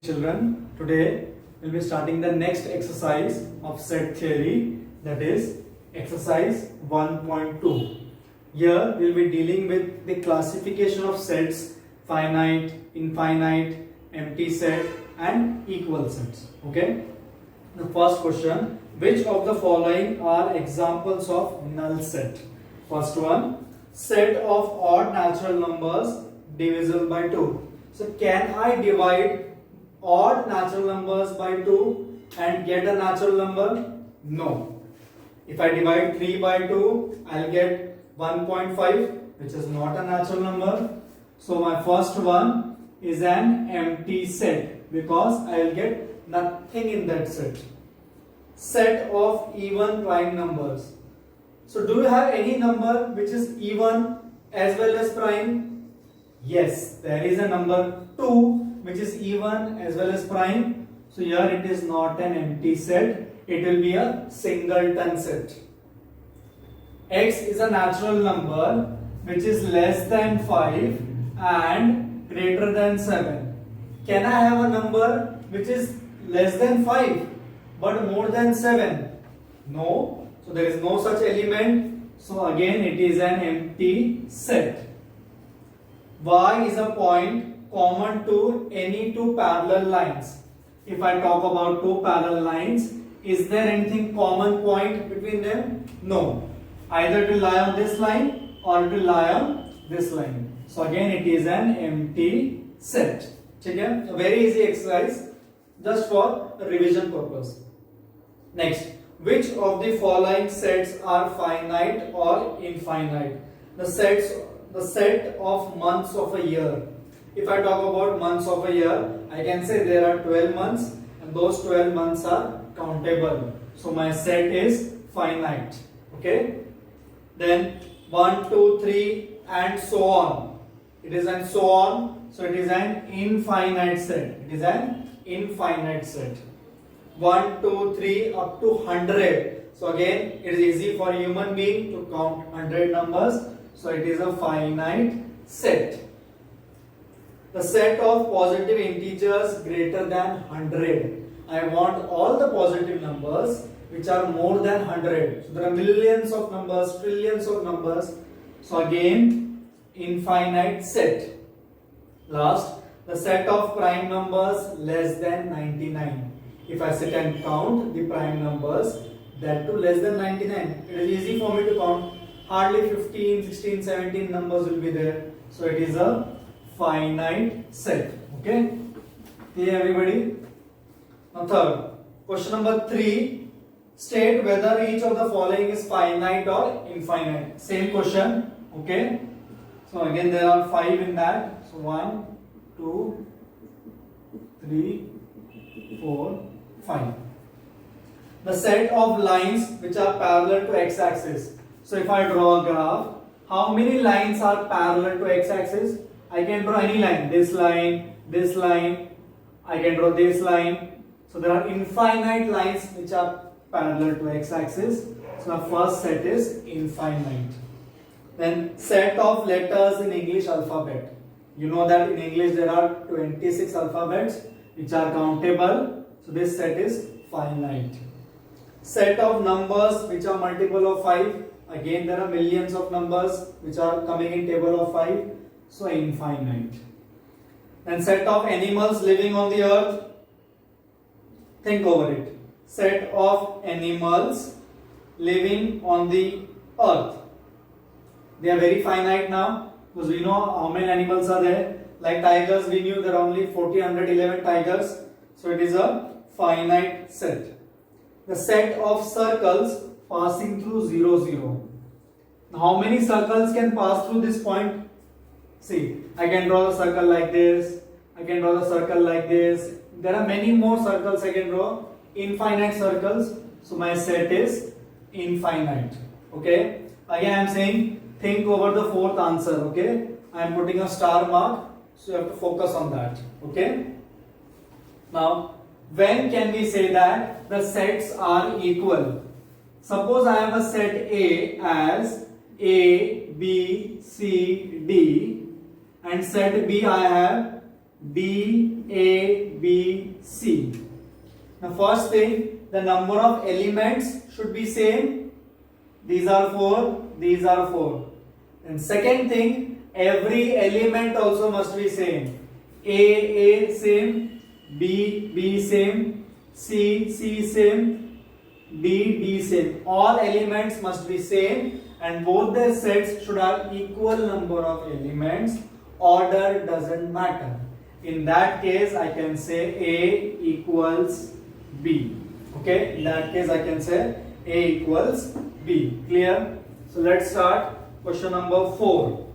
Children, today we'll be starting the next exercise of set theory, that is exercise 1.2. Here we'll be dealing with the classification of sets: finite, infinite, empty set and equal sets. Okay. The first question: which of the following are examples of null set? First one: set of odd natural numbers divisible by 2. So can I divide odd natural numbers by 2 and get a natural number? No. If I divide 3 by 2, I'll get 1.5, which is not a natural number. So my first one is an empty set because I'll get nothing in that set. Set of even prime numbers. So do you have any number which is even as well as prime? Yes, there is a number 2 which is even as well as prime. So here it is not an empty set, it will be a singleton set. X is a natural number which is less than 5 and greater than 7. Can I have a number which is less than 5 but more than 7? No. So there is no such element. So again it is an empty set. Y is a point common to any two parallel lines. If I talk about two parallel lines, is there anything common point between them? No. Either it will lie on this line or it will lie on this line. So again it is an empty set. Okay? A very easy exercise just for revision purpose. Next, which of the following sets are finite or infinite? The set of months of a year. If I talk about months of a year, I can say there are 12 months and those 12 months are countable. So my set is finite. Okay. Then 1, 2, 3 and so on. It is and so on. So it is an infinite set. It is an infinite set. 1, 2, 3 up to 100. So again it is easy for a human being to count 100 numbers. So it is a finite set. The set of positive integers greater than 100. I want all the positive numbers which are more than 100. So there are millions of numbers, trillions of numbers. So again, infinite set. Last, the set of prime numbers less than 99. If I sit and count the prime numbers, that too less than 99. It is easy for me to count. Hardly 15, 16, 17 numbers will be there. So it is a finite set. Okay? Clear everybody? Now third, question number 3. State whether each of the following is finite or infinite. Same question. Okay? So again there are 5 in that. So 1, 2, 3, 4, 5. The set of lines which are parallel to x-axis. So if I draw a graph, how many lines are parallel to x-axis? I can draw any line, this line, I can draw this line. So there are infinite lines which are parallel to x-axis. So the first set is infinite. Then set of letters in English alphabet. You know that in English there are 26 alphabets which are countable. So this set is finite. Set of numbers which are multiple of 5. Again there are millions of numbers which are coming in table of 5. So infinite. Then set of animals living on the earth. Think over it. Set of animals living on the earth. They are very finite now because we know how many animals are there. Like tigers, we knew there are only 111 tigers. So it is a finite set. The set of circles passing through 0, 0. Now, how many circles can pass through this point? See, I can draw a circle like this. I can draw the circle like this. There are many more circles I can draw. Infinite circles. So my set is infinite. Okay. Again I am saying think over the fourth answer. Okay. I am putting a star mark. So you have to focus on that. Okay. Now, when can we say that the sets are equal? Suppose I have a set A as A, B, C, D, and set B I have D, A, B, C. Now first thing, the number of elements should be same. These are 4, these are 4. And second thing, every element also must be same. A same, B same, C same, D same. All elements must be same and both their sets should have equal number of elements. Order doesn't matter. In that case, I can say A equals B. Okay, in that case, I can say A equals B. Clear? So let's start. Question number 4.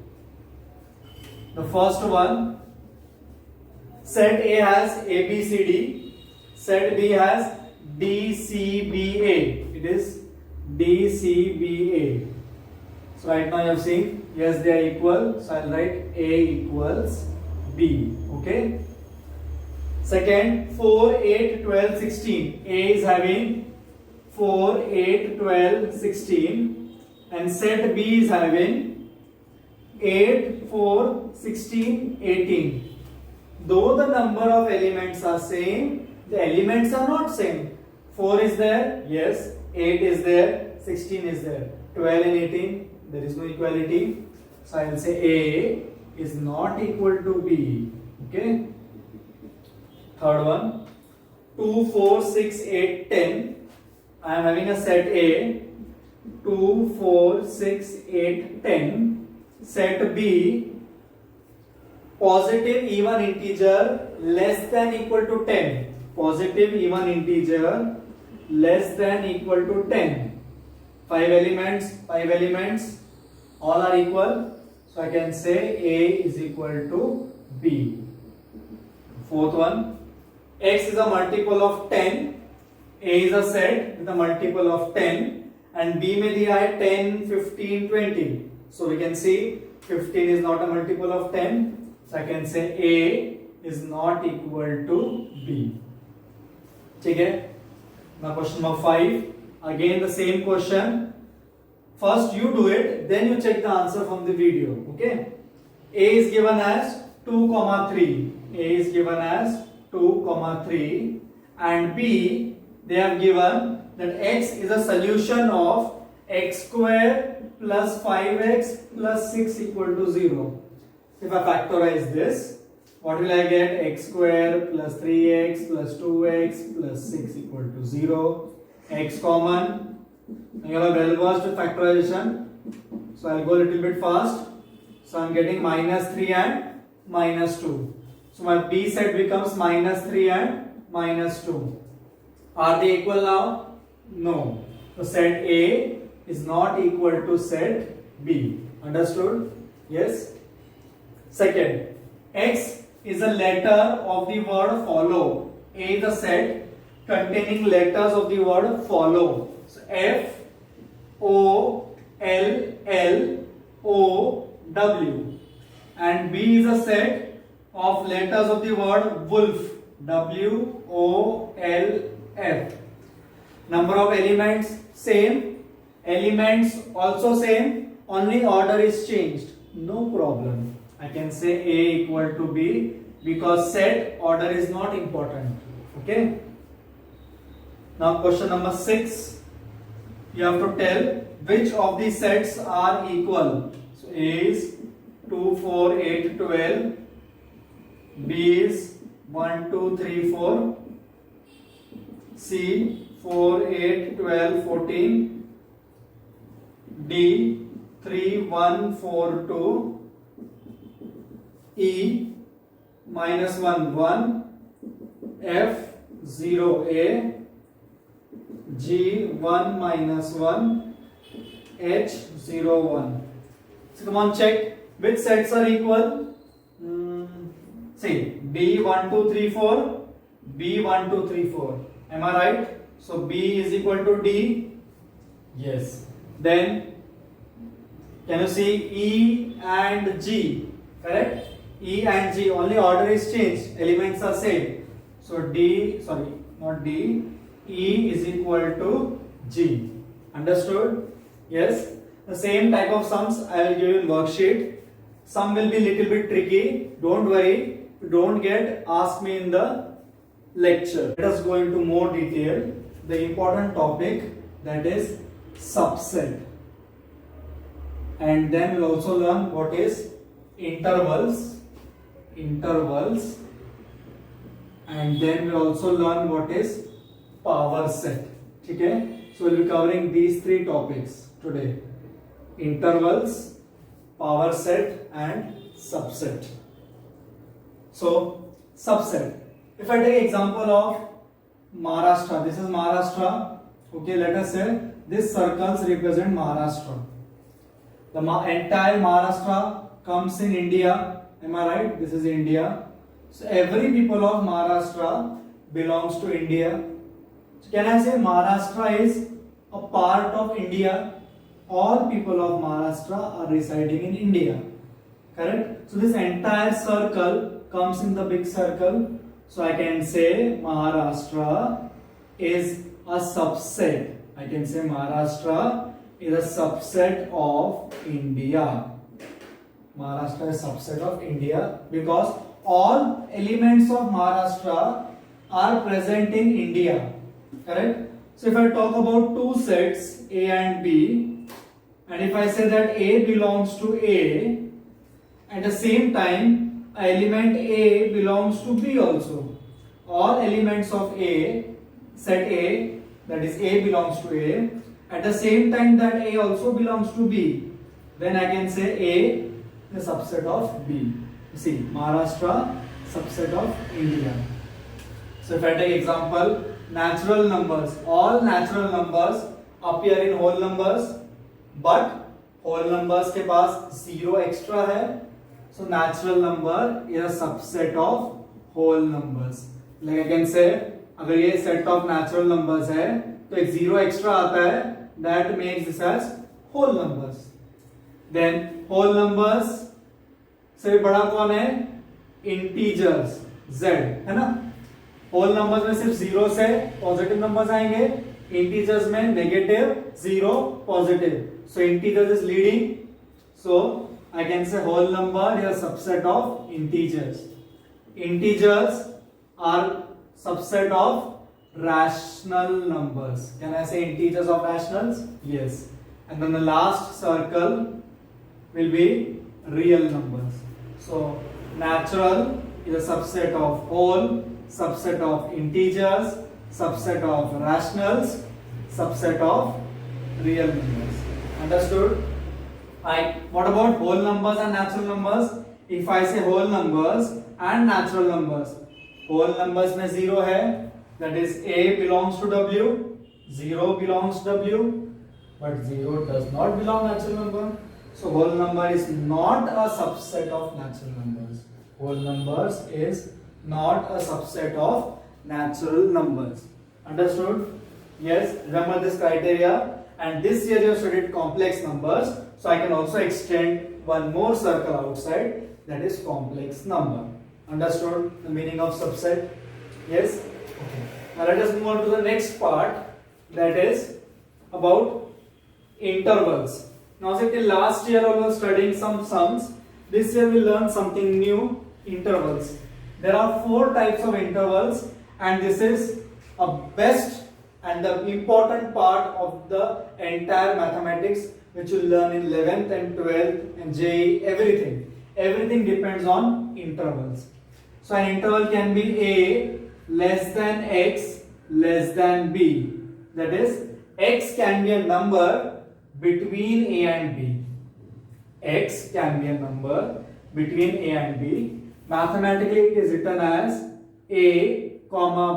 The first one, set A has ABCD, set B has DCBA. It is DCBA. So right now you have seen, yes, they are equal. So I'll write A equals B. Okay. Second, 4, 8, 12, 16. A is having 4, 8, 12, 16. And set B is having 8, 4, 16, 18. Though the number of elements are same, the elements are not same. 4 is there, yes. 8 is there, 16 is there. 12 and 18, there is no equality. So I will say A is not equal to B. Okay. Third one, 2, 4, 6, 8, 10. I am having a set A. 2, 4, 6, 8, 10. Set B, positive even integer less than equal to 10. Positive even integer less than equal to 10. 5 elements, all are equal. So I can say A is equal to B. Fourth one, X is a multiple of 10. A is a set with a multiple of 10. And B may be 10, 15, 20. So we can see 15 is not a multiple of 10. So I can say A is not equal to B. Okay. Now question number 5. Again the same question. First you do it, then you check the answer from the video. Okay. A is given as 2, 3. A is given as 2, 3. And B, they have given that X is a solution of X square plus 5X plus 6 equal to 0. If I factorize this, what will I get? X square plus 3X plus 2X plus 6 equal to 0. X common. You are well versed with factorization. So I'll go a little bit fast. So I'm getting minus 3 and minus 2. So my B set becomes minus 3 and minus 2. Are they equal now? No. So set A is not equal to set B. Understood? Yes? Second, X is a letter of the word follow. A is the set containing letters of the word follow. So F, O, L, L, O, W. And B is a set of letters of the word wolf. W, O, L, F. Number of elements same, elements also same, only order is changed. No problem. I can say A equal to B because set order is not important. Okay. Now question number 6. You have to tell which of the sets are equal. So A is 2, 4, 8, 12. B is 1, 2, 3, 4. C 4, 8, 12, 14. D 3, 1, 4, 2. E minus 1, 1. F 0, A. G 1 minus 1. H 0, 1. So come on, check which sets are equal. See, B 1, 2, 3, 4. B 1, 2, 3, 4. Am I right? So B is equal to D. Yes. Then can you see E and G? Correct? E and G, only order is changed. Elements are same. So D, sorry, not D. E is equal to G. Understood? Yes. The same type of sums I will give you in worksheet. Some will be little bit tricky. Don't worry. don't get, ask me in the lecture. Let us go into more detail. The important topic, that is subset. And then we'll also learn what is intervals, and then we'll also learn what is power set. Okay? So we'll be covering these three topics today: intervals, power set, and subset. So subset. If I take example of Maharashtra, this is Maharashtra. Okay, let us say these circles represent Maharashtra. The entire Maharashtra comes in India. Am I right? This is India. So every people of Maharashtra belongs to India. So can I say Maharashtra is a part of India? All people of Maharashtra are residing in India. Correct? So this entire circle comes in the big circle. So I can say Maharashtra is a subset. I can say Maharashtra is a subset of India. Maharashtra is a subset of India because all elements of Maharashtra are present in India. Correct? So if I talk about two sets, A and B, and if I say that A belongs to A, at the same time element A belongs to B also. All elements of A, set A, that is A belongs to A, at the same time that A also belongs to B, then I can say A is a subset of B. See, Maharashtra, subset of India. So if I take example, natural numbers, all natural numbers appear in whole numbers, but whole numbers के पास zero extra है. So natural number is a subset of whole numbers. Like I can say, अगर ये set of natural numbers है, तो एक zero extra आता है, that makes this as whole numbers. Then whole numbers से बड़ा कौन है? Integers, Z, है ना? Whole numbers में सिर्फ zero से positive numbers आएंगे, integers में negative, zero, positive. So integers is leading. So I can say whole number is a subset of integers. Integers are subset of rational numbers. Can I say integers of rationals? Yes. And then the last circle will be real numbers. So natural is a subset of whole, subset of integers, subset of rationals, subset of real numbers. Understood? What about whole numbers and natural numbers? If I say whole numbers and natural numbers, whole numbers में zero है, that is A belongs to W, 0 belongs to W, but 0 does not belong natural number. So whole number is not a subset of natural numbers. Whole numbers is not a subset of natural numbers. Understood? Yes, remember this criteria. And this year you have studied complex numbers, so I can also extend one more circle outside, that is complex number. Understood the meaning of subset? Yes? Okay. Now let us move on to the next part, that is about intervals. Now say till last year I was studying some sums. This year we will learn something new, intervals. There are 4 types of intervals, and this is a best and the important part of the entire mathematics, which you learn in 11th and 12th and JEE, everything. Everything depends on intervals. So an interval can be A less than X less than B. That is, X can be a number between A and B. X can be a number between A and B. Mathematically it is written as A,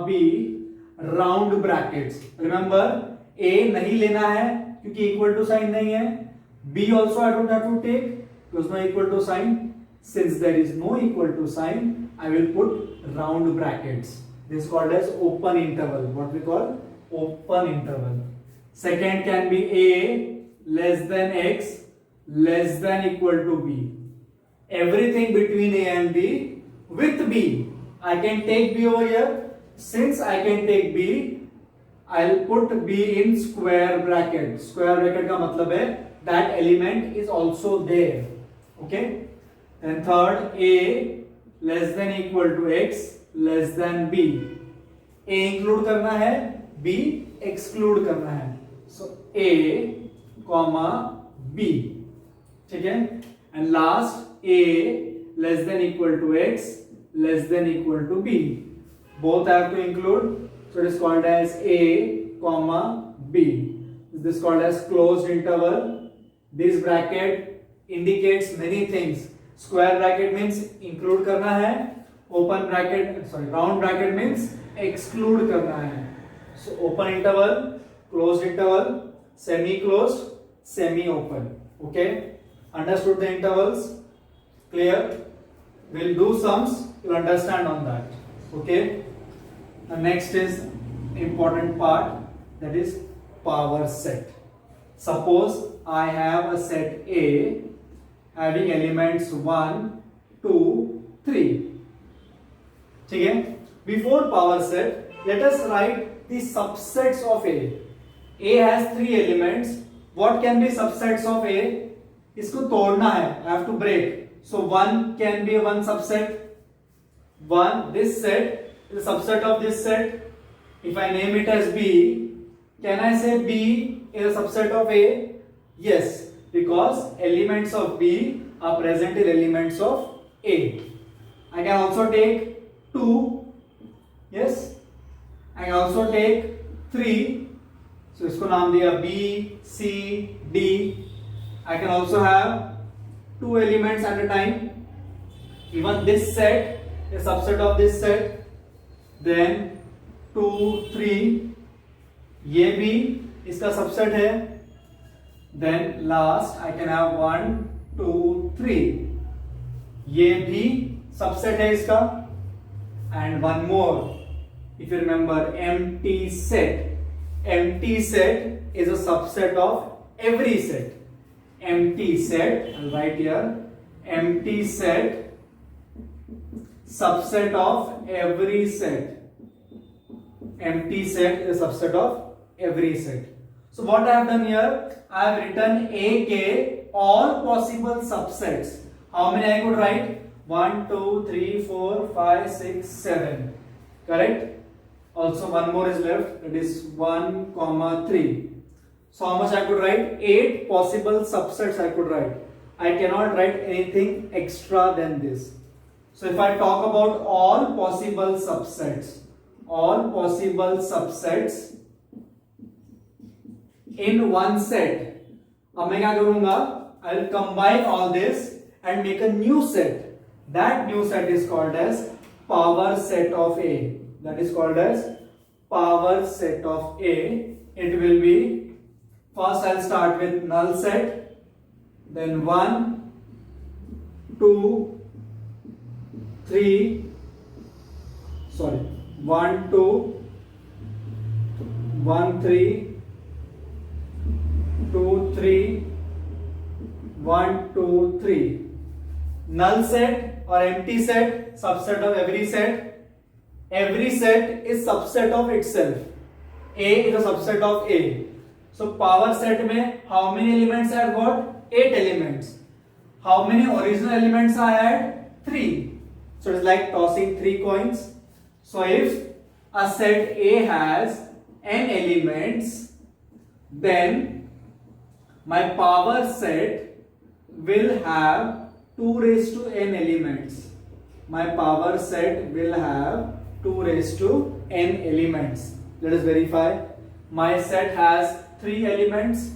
B, round brackets. Remember, A नहीं लेना है क्योंकि equal to sign नहीं है. B also I don't have to take because no equal to sign. Since there is no equal to sign, I will put round brackets. This is called as open interval. What we call open interval. Second can be A less than X less than equal to B. Everything between A and B with B. I can take B over here. Since I can take B, I'll put B in square bracket. Square bracket का मतलब है that element is also there. Okay. And third, A less than equal to x less than b. a include करना है, b exclude करना है. So a comma b. ठीक है. And last a less than equal to x less than equal to b. both have to include, so it is called as a comma b. This is called as closed interval. This bracket indicates many things. Square bracket means include करना है, open bracket round bracket means exclude करना है. So open interval, closed interval, semi closed, semi open. Okay, understood the intervals? Clear? We'll do sums, you'll understand on that. Okay, the next is important part, that is power set. Suppose I have a set A having elements 1, 2, 3. ठीक है. Before power set, let us write the subsets of A. A has 3 elements. What can be subsets of A? इसको तोड़ना है. I have to break. So 1 can be one subset. 1, this set is a subset of this set. If I name it as B, can I say B is a subset of A? Yes, because elements of B are present in elements of A. I can also take 2. Yes, I can also take 3. So इसको नाम दिया B, C, D. I can also have 2 elements at a time. Even this set is a subset of this set. Then 2, 3. ये भी इसका subset है. Then last I can have 1, 2, 3. ये भी subset है इसका. And one more, if you remember, empty set. Empty set is a subset of every set. Empty set, I'll write here, empty set, subset of every set. Empty set is a subset of every set. So what I have done here, I have written AK all possible subsets. How many I could write? 1, 2, 3, 4, 5, 6, 7. Correct? Also one more is left, that is 1, 3. So how much I could write? 8 possible subsets I could write. I cannot write anything extra than this. So if I talk about all possible subsets in one set, अब मैं क्या करूंगा? I will combine all this and make a new set. That new set is called as power set of A. That is called as power set of A. It will be, first I'll start with null set, then 1, 2, 3, 1, 2, 1, 3, 2, 3, 1, 2, 3. Null set or empty set, subset of every set. Every set is subset of itself. A is a subset of A. So power set में how many elements I have got? 8 elements. How many original elements I had? 3. So it's like tossing 3 coins. So if a set A has n elements, then my power set will have 2 raised to n elements. My power set will have 2 raised to n elements. Let us verify. My set has 3 elements.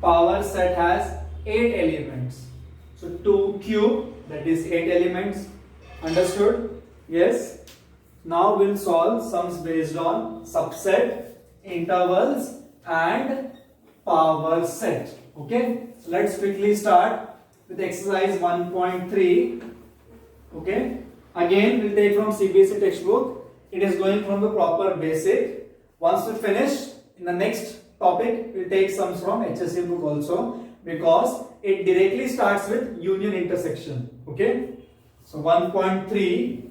Power set has 8 elements. So 2 cube, that is 8 elements. Understood? Yes. Now we'll solve sums based on subset, intervals and power set. Okay. So let's quickly start with exercise 1.3. Okay. Again, we'll take from CBSE textbook. It is going from the proper basic. Once we finish, in the next topic, we'll take sums from HSC book also, because it directly starts with union intersection. Okay. So 1.3,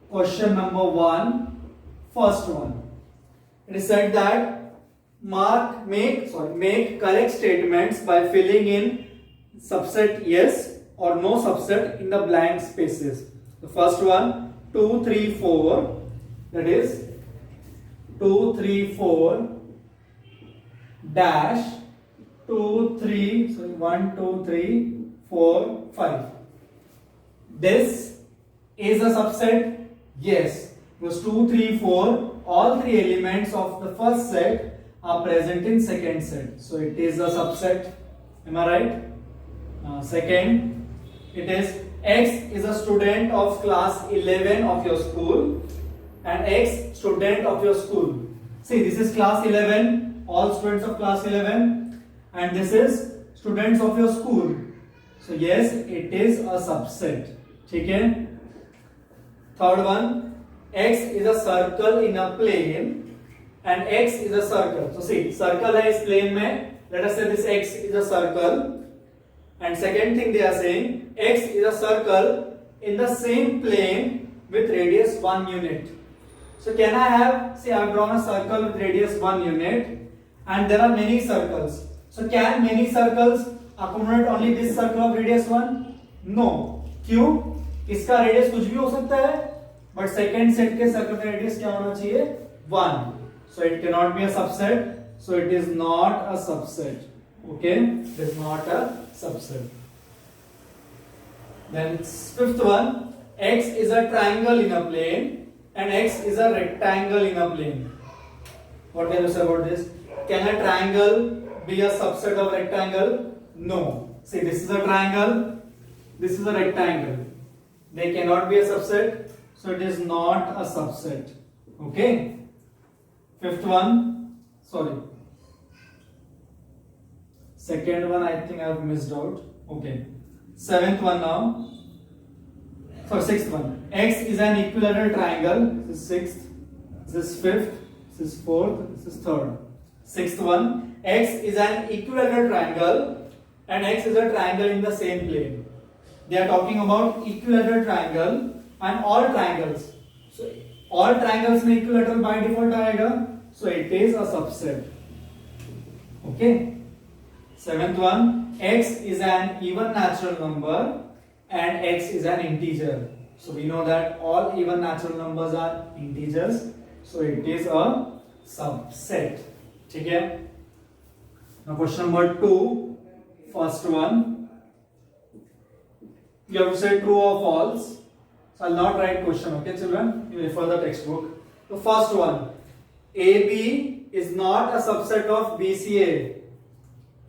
question number 1, first one. It is said that make correct statements by filling in subset yes or no subset in the blank spaces. The first one 2, 3, 4. That is 2, 3, 4 dash 2, 3. Sorry, 1, 2, 3, 4, 5. This is a subset. Yes, because 2, 3, 4. All three elements of the first set are present in second set. So it is a subset. Am I right? Second, it is X is a student of class 11 of your school and X student of your school. See, this is class 11, all students of class 11, and this is students of your school. So yes, it is a subset. Okay? Third one, X is a circle in a plane and X is a circle. So see, circle है इस plane में. Let us say this X is a circle. And second thing they are saying, X is a circle in the same plane with radius 1 unit. So can I have, see, I have drawn a circle with radius 1 unit and there are many circles. So can many circles accommodate only this circle of radius 1? No. क्यों? इसका radius कुछ भी हो सकता है, but second set के circle का radius क्या होना चाहिए? 1. So it cannot be a subset. So it is not a subset. Okay, it is not a subset. Then fifth one, X is a triangle in a plane and X is a rectangle in a plane. What can you say about this? Can a triangle be a subset of rectangle? No. See, this is a triangle, this is a rectangle. They cannot be a subset, so it is not a subset. Okay. Fifth one, sorry. Second one, I think I have missed out. Okay. Seventh one now. So sixth one. X is an equilateral triangle. This is sixth. This is fifth. This is fourth. This is third. Sixth one. X is an equilateral triangle and X is a triangle in the same plane. They are talking about equilateral triangle and all triangles. So all triangles में equilateral by default आएगा. So it is a subset. Okay. Seventh one, X is an even natural number and X is an integer. So we know that all even natural numbers are integers. So it is a subset. Okay? Now question number 2, first one. You have to say true or false. So I'll not write question. Okay, children? You refer the textbook. The first one, AB is not a subset of BCA.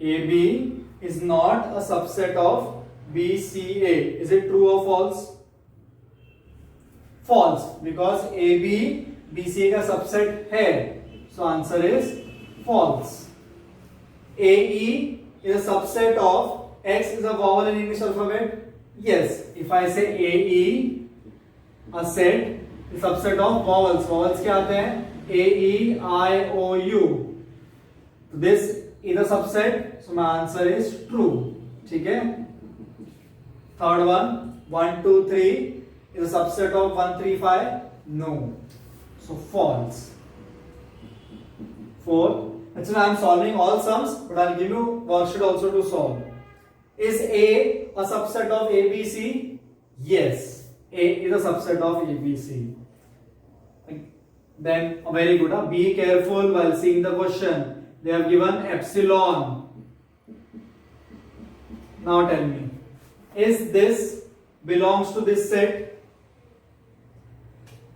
AB is not a subset of BCA. Is it true or false? False, because AB BCA का subset है. So answer is false. AE is a subset of X is a vowel in English alphabet. Yes, if I say AE, a set, is subset of vowels. Vowels क्या आते हैं? A, E, I, O, U. This is a subset, so my answer is true. ठीक है? Third one, 1, 2, 3 is a subset of 1, 3, 5. No, so false. Fourth, actually I am solving all sums, but I'll give you worksheet also to solve. Is A a subset of ABC? Yes, A is a subset of ABC. Then very good. Be careful while seeing the question. They have given epsilon. Now tell me, is this belongs to this set?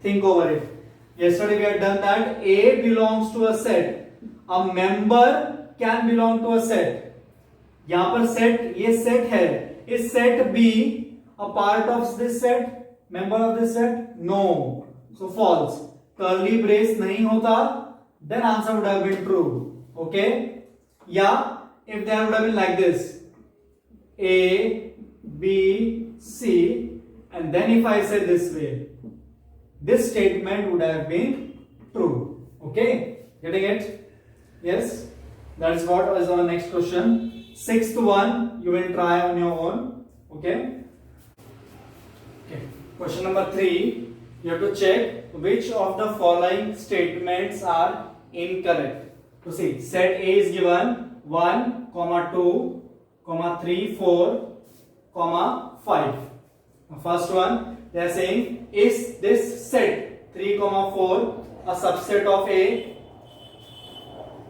Think over it. Yesterday we had done that A belongs to a set. A member can belong to a set. यहाँ पर set, ये set है. Is set B a part of this set? Member of this set? No. So false. Curly brace नहीं होता, then answer would have been true. Okay? Yeah, if there would have been like this, A, B, C, and then if I say this way, this statement would have been true. Okay? Getting it? Yes? That is what is our next question. Sixth one, you will try on your own. Okay? Okay. Question number 3, you have to check which of the following statements are incorrect. So see, set A is given 1, 2, 3, 4, 5. The first one, they are saying is this set 3, 4 a subset of A?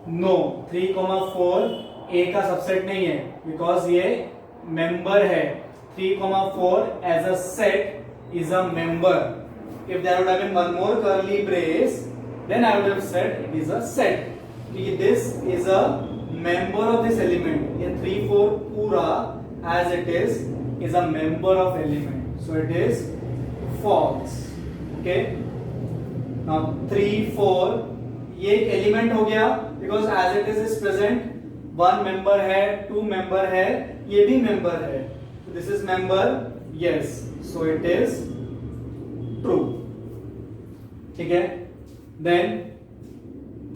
No, 3, 4 A का subset नहीं है, because ये member है. 3, 4 as a set is a member. If there would have been one more curly brace, then I would have said it is a set. This is a member of this element. ये 3, 4 पूरा as it is a member of element. So it is false. Okay. Now 3, 4 ये एक element हो गया, because as it is present. One member है, to member है, ये भी मेंबर है. This is member, yes, so it is true. ठीक है. देन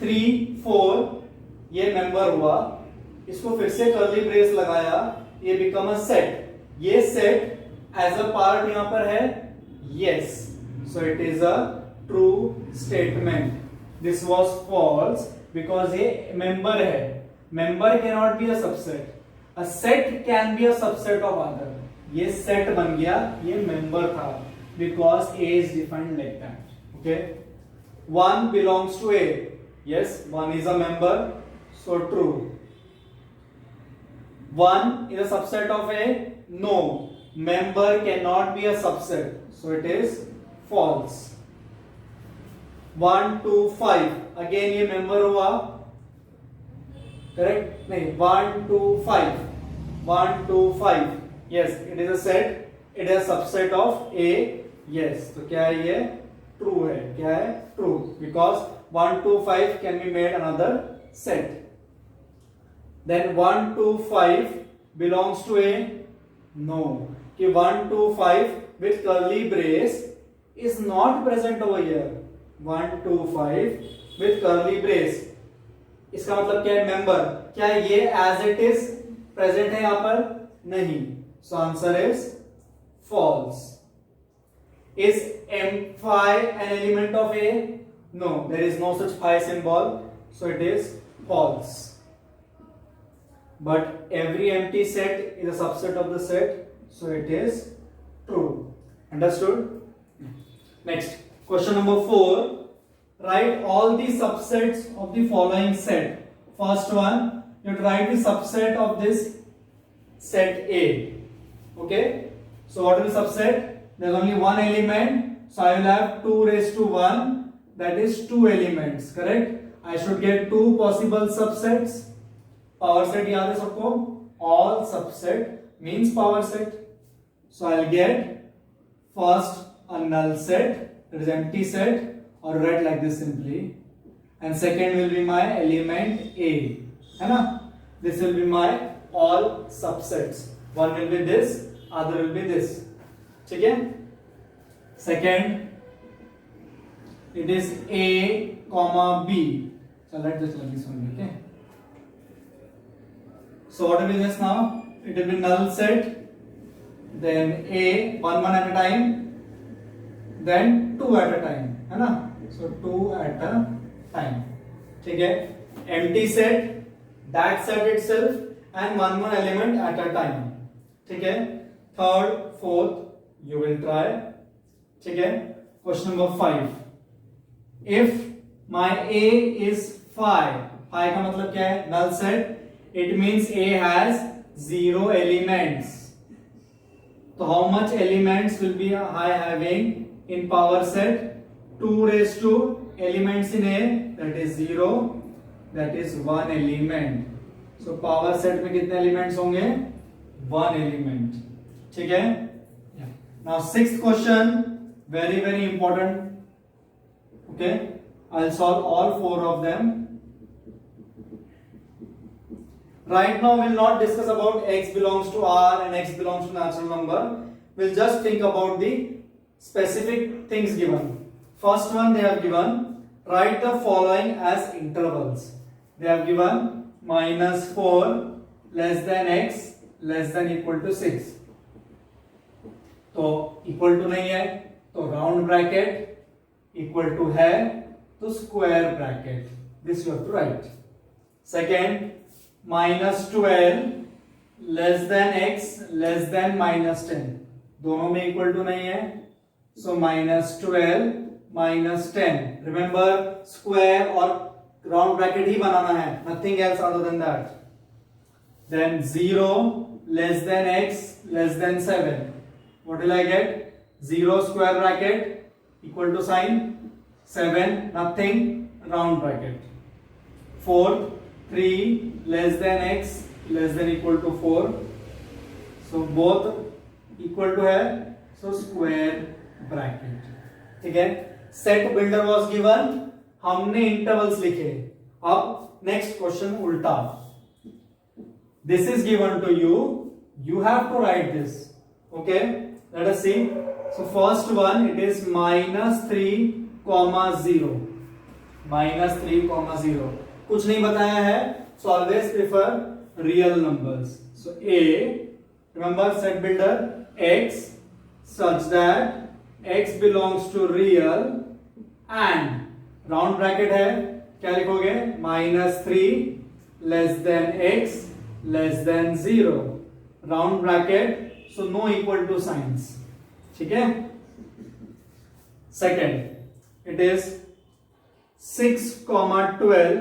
3, 4 ये मेंबर हुआ, इसको फिर से कर्ली ब्रेस लगाया, ये बिकम अ सेट. ये सेट एज अ पार्ट यहां पर है, yes, so it is a true statement. This was false because ये मेंबर है. Member cannot be a subset. A set can be a subset of other. ये set बन गया, ये member था, because A is defined like that. Okay. 1 belongs to A. Yes, 1 is a member, so true. 1 is a subset of A. No, member cannot be a subset, so it is false. 1, 2, 5 again ये member हुआ. Correct नहीं, 1, 2, 5 1, 2, 5 yes, it is a set, it is a subset of A. Yes, तो क्या है ये? True है. क्या है? True, because 1, 2, 5 can be made another set. Then 1, 2, 5 belongs to A. No, कि 1, 2, 5 with curly brace is not present over here. 1, 2, 5 with curly brace, इसका मतलब क्या है? मेंबर. क्या ये एज इट इज प्रेजेंट है यहां पर? नहीं. So answer is false. Is phi an element of A? No, there is no such phi symbol, so it is false. But every empty set is a subset of the set, so it is true. Understood? Next, question number 4. Write all the subsets of the following set. First one, you write the subset of this set A. Okay. So what is the subset? There is only one element. So I will have 2 raised to 1. That is 2 elements. Correct? I should get 2 possible subsets. Power set याद है सबको? All subset means power set. So I will get first a null set, that is empty set. Or write like this simply, and second will be my element A, है ना? This will be my all subsets. One will be this, other will be this. ठीक है? Second, it is A, B. So let this like this one. Okay. So what will be this now? It will be null set. Then A, one at a time. Then 2 at a time, है ना? So 2 at a time. ठीक है? Empty set, that set itself and one element at a time. ठीक है? Third, fourth, you will try. ठीक है? Question number 5. If my A is phi, phi का मतलब क्या है? Null set. It means A has 0 elements. So how much elements will be I having in power set? 2 raised to elements in A, that is 0, that is 1 element. So power set में कितने elements होंगे? 1 element. ठीक है? Now 6th question, very very important. Okay, I'll solve all 4 of them. Right now we'll not discuss about x belongs to R and x belongs to natural number. We'll just think about the specific things given. First one they have given, write the following as intervals. They have given -4 less than x less than equal to 6. तो equal to नहीं है तो round bracket, equal to है तो square bracket. This you have to write. Second, -12 less than x less than -10. दोनों में equal to नहीं है So minus 12 minus 10. Remember square or round bracket ही बनाना है, nothing else other than that. Then 0 less than x less than 7. What will I get? 0 square bracket equal to sign 7 nothing round bracket. 4 3 less than x less than equal to 4. So both equal to है, so square bracket. ठीक है, set builder was given, हमने intervals लिखे. अब next question उल्टा. This is given to you, you have to write this. Okay, let us see. So first one it is -3,0. -3,0 कुछ नहीं बताया है, so always prefer real numbers. So a, remember set builder x such that x belongs to real and round bracket है, क्या लिखोगे? -3 less than x less than 0 round bracket, so no equal to signs. ठीक है. Second it is 6,12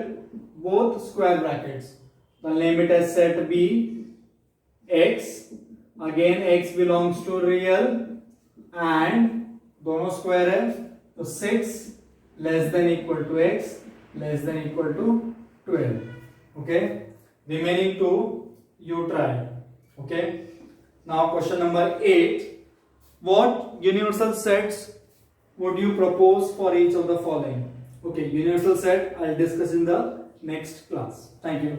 both square brackets. The limit is set b x, again x belongs to real and दोनों square है, तो 6 less than equal to x less than equal to 12. Okay, remaining 2 you try. Okay, now question number 8. What universal sets would you propose for each of the following? Okay, universal set I'll discuss in the next class. Thank you.